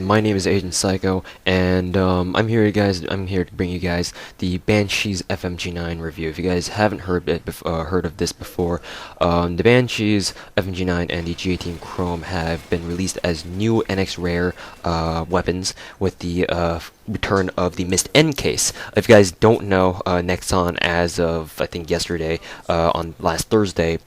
My name is Agent Psycho, and I'm here, guys. I'm here to bring you guys the Banshees FMG-9 review. If you guys haven't heard of this before, the Banshees FMG-9 and the G18 Chrome have been released as new NX Rare weapons with the return of the Mist End case. If you guys don't know, Nexon, as of I think yesterday, on last Thursday,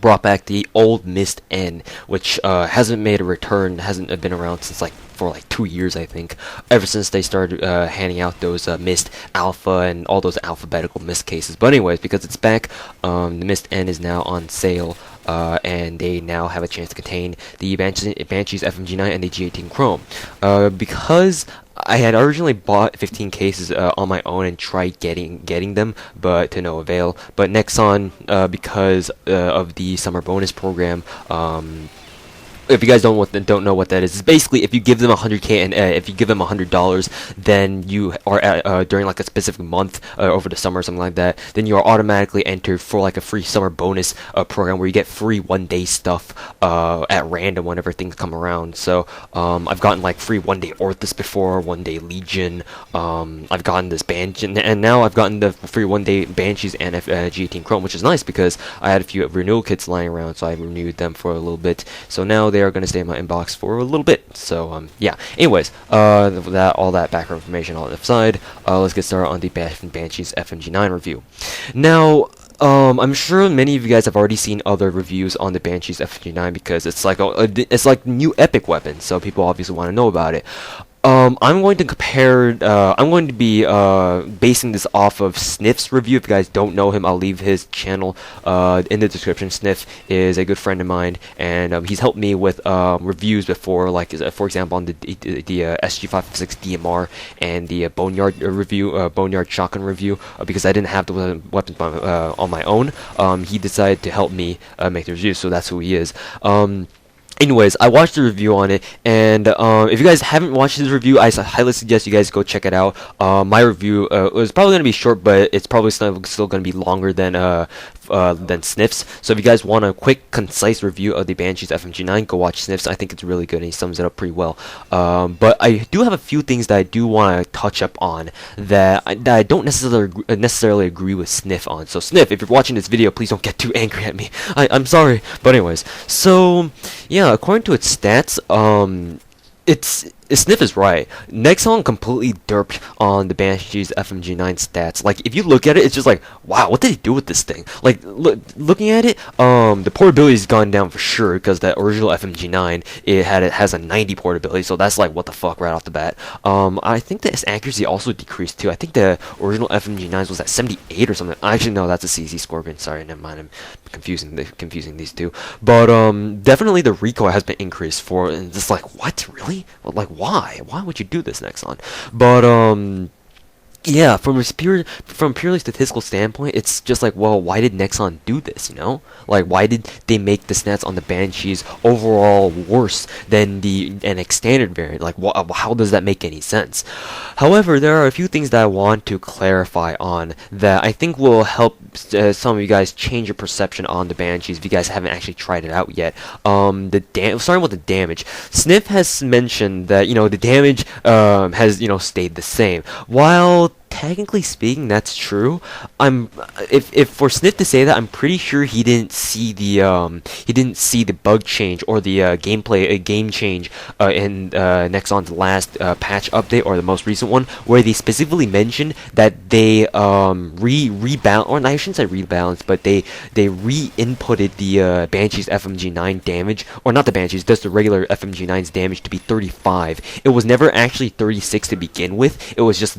brought back the old Mist N, which hasn't made a return, hasn't been around since for 2 years, I think, ever since they started handing out those Mist Alpha and all those alphabetical Mist cases. But anyways, because it's back, the Mist N is now on sale, and they now have a chance to contain the Banshees FMG-9 and the G18 Chrome. Because I had originally bought 15 cases on my own and tried getting them, but to no avail. But Nexon, because of the summer bonus program, if you guys don't know what that is, it's basically if you give them 100k and if you give them $100, then you are during like a specific month over the summer or something like that, then you are automatically entered for like a free summer bonus program where you get free one-day stuff at random whenever things come around. So I've gotten like free one-day Orthus before, one-day Legion. I've gotten this Banshee, and now I've gotten the free one-day Banshees and G18 Chrome, which is nice because I had a few renewal kits lying around, so I renewed them for a little bit. So now they are going to stay in my inbox for a little bit. So yeah. Anyways, all that background information all aside, let's get started on the Banshees FMG-9 review. Now, I'm sure many of you guys have already seen other reviews on the Banshees FMG-9 because it's like new epic weapon, so people obviously want to know about it. I'm going to compare, I'm going to be basing this off of Sniff's review. If you guys don't know him, I'll leave his channel in the description. Sniff is a good friend of mine, and he's helped me with reviews before, like for example on the SG556 DMR and the Boneyard review, Boneyard Shotgun review, because I didn't have the weapons on my own. He decided to help me make the review, so that's who he is. Anyways, I watched the review on it, and if you guys haven't watched his review, I highly suggest you guys go check it out. My review was probably going to be short, but it's probably still going to be longer than Sniff's. So if you guys want a quick, concise review of the Banshees FMG-9, go watch Sniff's. I think it's really good, and he sums it up pretty well. But I do have a few things that I do want to touch up on that I don't necessarily agree with Sniff on. So Sniff, if you're watching this video, please don't get too angry at me. I'm sorry. But anyways, so yeah, according to its stats, Sniff is right. Nexon completely derped on the Banshees FMG-9 stats. Like, if you look at it, it's just like, wow, what did he do with this thing? Like, looking at it, the portability's gone down for sure, because that original FMG-9, it has a 90 portability, so that's like, what the fuck, right off the bat. I think that its accuracy also decreased, too. I think the original FMG-9s was at 78 or something. Actually, no, that's a CZ Scorpion. Sorry, never mind, I'm confusing these two. But, definitely the recoil has been increased for, and it's like, what, really? Well, like, why would you do this, Nexon? But yeah, from a purely statistical standpoint, it's just like, well, why did Nexon do this, you know? Like, why did they make the stats on the Banshees overall worse than the NX standard variant? Like, how does that make any sense? However, there are a few things that I want to clarify on that I think will help some of you guys change your perception on the Banshees if you guys haven't actually tried it out yet. Starting with the damage, Sniff has mentioned that, you know, the damage has, you know, stayed the same. While technically speaking, that's true. If for Sniff to say that, I'm pretty sure he didn't see the bug change or the game change in Nexon's last patch update, or the most recent one, where they specifically mentioned that they rebalance, or I shouldn't say rebalance, but they re-inputted the Banshees FMG-9 damage, or not the Banshees, just the regular FMG-9's damage to be 35. It was never actually 36 to begin with. It was just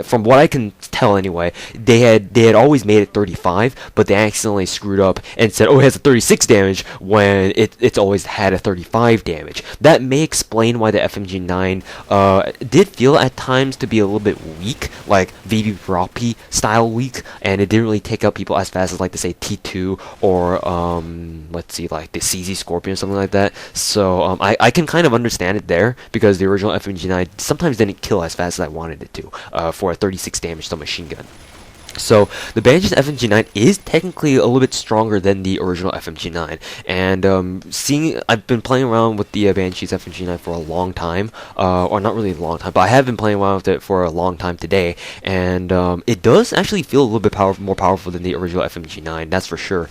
from what I can tell anyway, they had always made it 35, but they accidentally screwed up and said, oh, it has a 36 damage when it's always had a 35 damage. That may explain why the FMG-9 did feel at times to be a little bit weak, like VB Roppy style weak, and it didn't really take out people as fast as, like, to say T2 or let's see, like the CZ Scorpion or something like that. So I can kind of understand it there, because the original FMG-9 sometimes didn't kill as fast as I wanted it to for a 36 damage to machine gun. So the Banshees FMG-9 is technically a little bit stronger than the original FMG-9, and I've been playing around with the Banshees FMG-9 for a long time, or not really a long time, but I have been playing around with it for a long time today, and it does actually feel a little bit more powerful than the original FMG-9, that's for sure.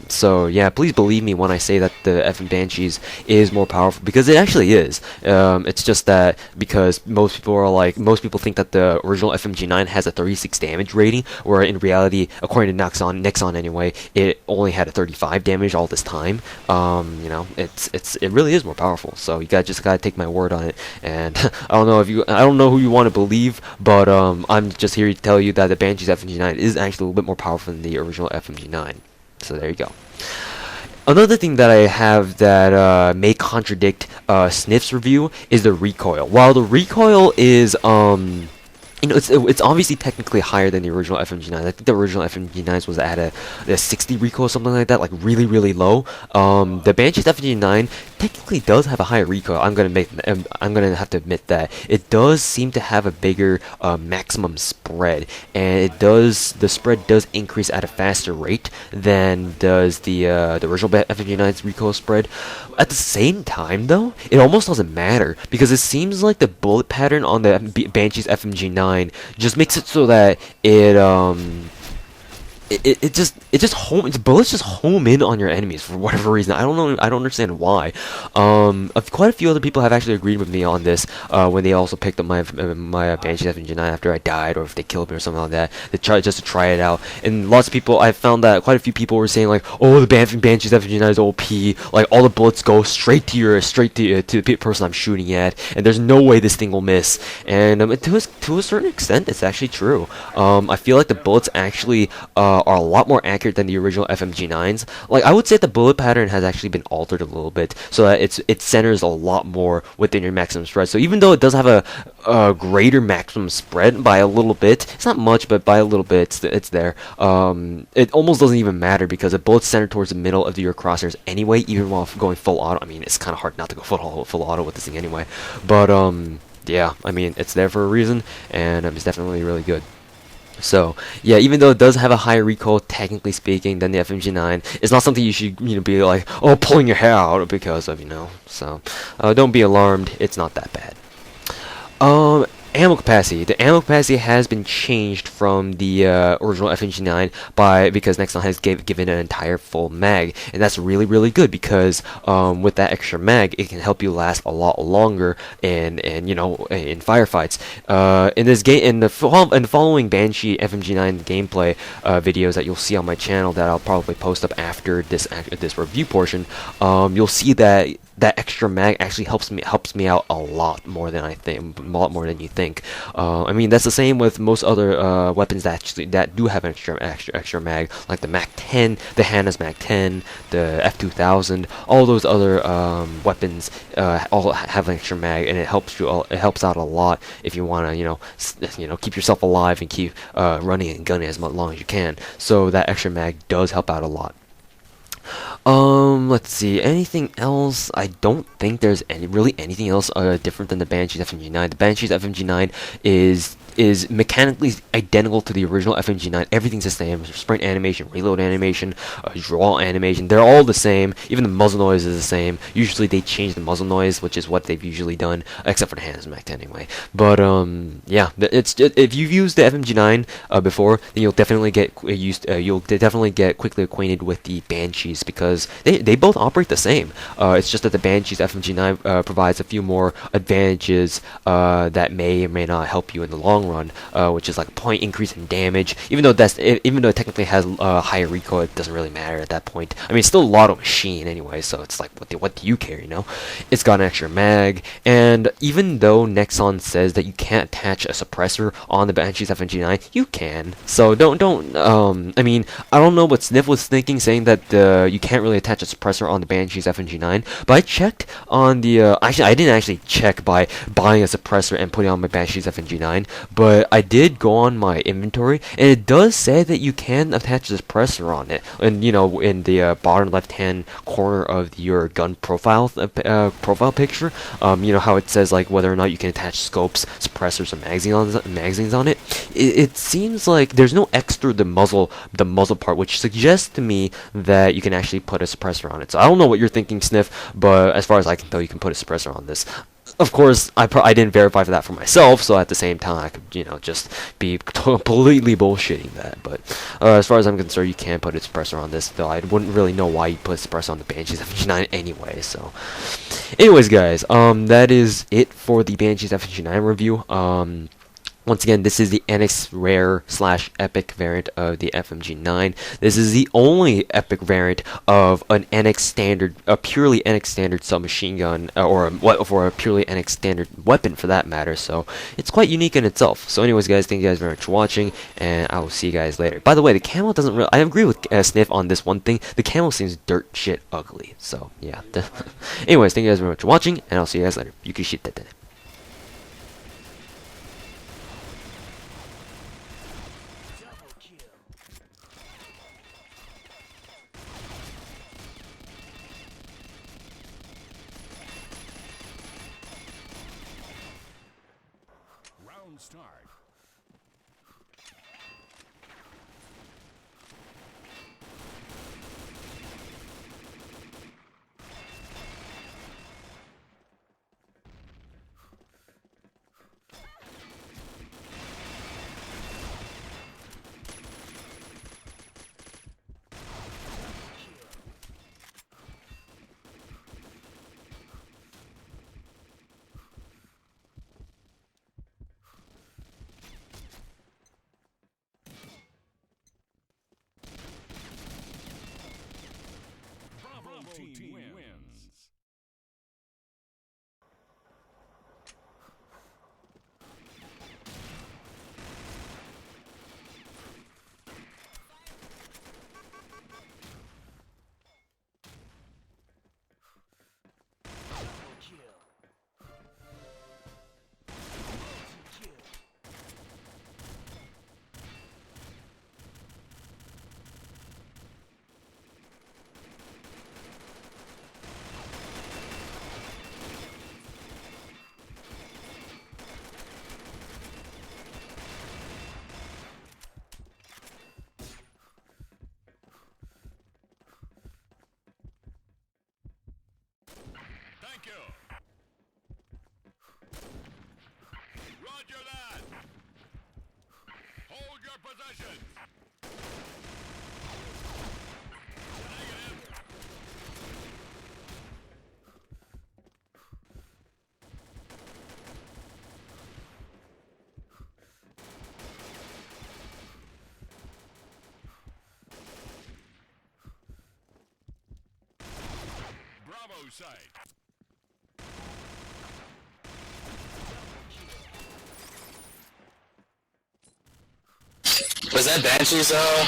So yeah, please believe me when I say that the FM Banshees is more powerful, because it actually is. It's just that because most people think that the original FMG-9 has a 36 damage rating, where in reality, according to Nexon anyway, it only had a 35 damage all this time. You know, it really is more powerful. So you just gotta take my word on it. And I don't know who you want to believe, but I'm just here to tell you that the Banshees FMG-9 is actually a little bit more powerful than the original FMG-9. So there you go. Another thing that I have that may contradict Sniff's review is the recoil. While the recoil is you know, it's obviously technically higher than the original FMG-9. I think the original FMG-9s was at a 60 recoil, something like that, like really, really low. The Banshees FMG-9 technically does have a higher recoil. I'm gonna have to admit that it does seem to have a bigger maximum spread, and the spread does increase at a faster rate than does the original FMG-9's recoil spread. At the same time, though, it almost doesn't matter, because it seems like the bullet pattern on the Banshees FMG-9 just makes it so that bullets just home in on your enemies for whatever reason. I don't know. I don't understand why. Quite a few other people have actually agreed with me on this when they also picked up my Banshees FMG-9 after I died, or if they killed me or something like that. They tried just to try it out, and lots of people. I found that quite a few people were saying like, "Oh, the Banshees FMG-9 is OP. Like all the bullets go straight to the person I'm shooting at, and there's no way this thing will miss." And to a certain extent, it's actually true. I feel like the bullets actually are a lot more accurate than the original FMG-9s. Like, I would say the bullet pattern has actually been altered a little bit, so that it centers a lot more within your maximum spread. So even though it does have a greater maximum spread by a little bit, it's not much, but by a little bit, it's there. It almost doesn't even matter, because the bullet's centered towards the middle of your crosshairs anyway, even while going full auto. I mean, it's kind of hard not to go full auto with this thing anyway. But, yeah, I mean, it's there for a reason, and it's definitely really good. So yeah, even though it does have a higher recoil, technically speaking, than the FMG-9, it's not something you should be like, oh, pulling your hair out because of, So don't be alarmed. It's not that bad. Ammo capacity. The ammo capacity has been changed from the original FMG-9 because Nexon has given an entire full mag, and that's really, really good, because with that extra mag, it can help you last a lot longer in firefights. In this game, in the following Banshee FMG-9 gameplay videos that you'll see on my channel that I'll probably post up after this review portion, you'll see that extra mag actually helps me out a lot more than you think. I mean, that's the same with most other weapons that do have an extra mag, like the Mac 10, the Hannah's Mac 10, the F2000. All those other weapons all have an extra mag, and it helps out a lot if you want to keep yourself alive and keep running and gunning as long as you can. So that extra mag does help out a lot. Let's see, anything else? I don't think there's anything else different than the Banshees FMG-9. The Banshees FMG-9 is mechanically identical to the original FMG-9. Everything's the same. Sprint animation, reload animation, draw animation, they're all the same. Even the muzzle noise is the same. Usually they change the muzzle noise, which is what they've usually done, except for the Hannah's Mac 10 anyway. But yeah, if you've used the FMG-9 before, then you'll definitely get quickly acquainted with the Banshees, because they both operate the same. It's just that the Banshees FMG-9 provides a few more advantages that may or may not help you in the long run, which is like a point increase in damage. Even though it technically has higher recoil, it doesn't really matter at that point. I mean, it's still a lotto machine anyway, so it's like, what do you care, It's got an extra mag, and even though Nexon says that you can't attach a suppressor on the Banshees FMG-9, you can. So don't. I mean, I don't know what Sniff was thinking, saying that you can't really attach a suppressor on the Banshees FMG-9, but I checked on the. Actually, I didn't actually check by buying a suppressor and putting it on my Banshees FMG-9, but I did go on my inventory, and it does say that you can attach the suppressor on it. And you know, in the bottom left-hand corner of your gun profile profile picture, you know how it says like whether or not you can attach scopes, suppressors, or magazines on it. It seems like there's no extra the muzzle part, which suggests to me that you can actually put a suppressor on it. So I don't know what you're thinking, Sniff, but as far as I can tell, you can put a suppressor on this. Of course, I didn't verify for that for myself, so at the same time, I could, you know, just be completely bullshitting that. But as far as I'm concerned, you can put a suppressor on this, though I wouldn't really know why you put a suppressor on the Banshees FMG-9 anyway. So, anyways, guys, that is it for the Banshees FMG-9 review. Once again, this is the NX Rare / Epic variant of the FMG-9. This is the only Epic variant of an NX standard, a purely NX standard submachine gun, or a purely NX standard weapon for that matter. So it's quite unique in itself. So, anyways, guys, thank you guys very much for watching, and I will see you guys later. By the way, the camo doesn't really. I agree with Sniff on this one thing. The camo seems dirt shit ugly. So yeah. Anyways, thank you guys very much for watching, and I'll see you guys later. Yuki Start. Team wins. Thank you. Roger that. Hold your position. Negative. Bravo site. Was that Banshees though?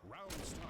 Round start.